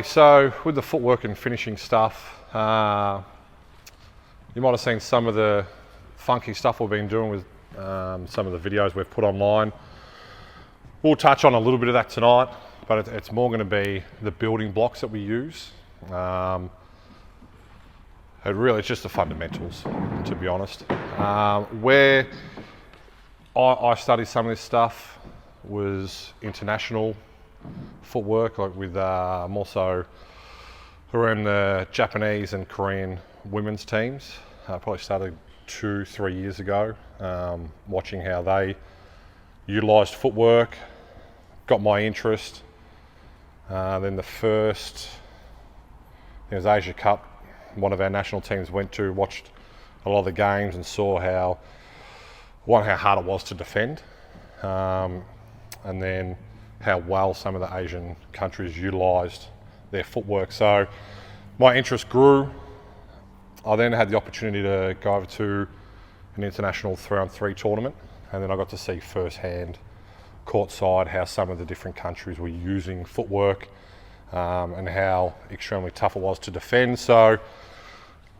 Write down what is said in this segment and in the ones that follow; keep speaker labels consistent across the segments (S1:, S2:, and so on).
S1: So with the footwork and finishing stuff, you might have seen some of the funky stuff we've been doing with some of the videos we've put online. We'll touch on a little bit of that tonight, but it's more going to be the building blocks that we use. It's just the fundamentals, to be honest. Where I studied some of this stuff was international footwork, like with more so around the Japanese and Korean women's teams. I probably started 2-3 years ago, watching how they utilised footwork, got my interest. Then the first, it was Asia Cup, one of our national teams went to, watched a lot of the games and saw how hard it was to defend, and then how well some of the Asian countries utilised their footwork. So my interest grew. I then had the opportunity to go over to an international 3-on-3 tournament, and then I got to see firsthand, courtside, how some of the different countries were using footwork, and how extremely tough it was to defend. So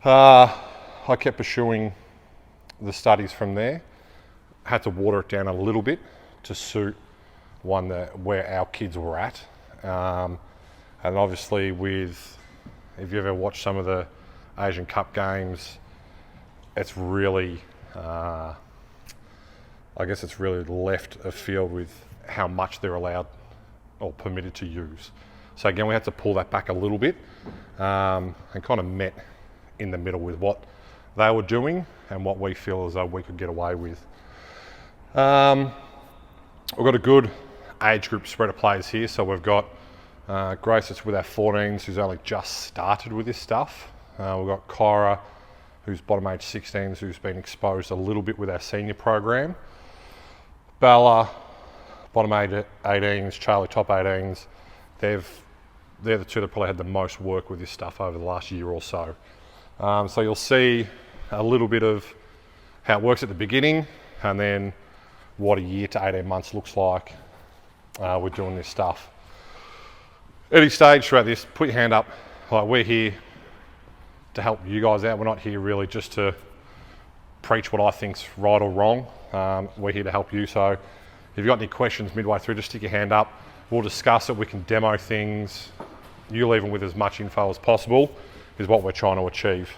S1: I kept pursuing the studies from there. Had to water it down a little bit to suit where our kids were at, and obviously if you ever watched some of the Asian Cup games, it's really it's really left of field with how much they're allowed or permitted to use. So again, we had to pull that back a little bit, and kind of met in the middle with what they were doing and what we feel as though we could get away with. We've got a good age group spread of players here. So we've got Grace that's with our 14s, who's only just started with this stuff. We've got Kyra, who's bottom age 16s, who's been exposed a little bit with our senior program. Bella, bottom age 18s, Charlie top 18s. They're the two that probably had the most work with this stuff over the last year or so. So you'll see a little bit of how it works at the beginning, and then what a year to 18 months looks like with doing this stuff. Any stage throughout this, put your hand up. Like, we're here to help you guys out. We're not here really just to preach what I think's right or wrong. We're here to help you. So if you've got any questions midway through, just stick your hand up. We'll discuss it. We can demo things. You leave them with as much info as possible is what we're trying to achieve.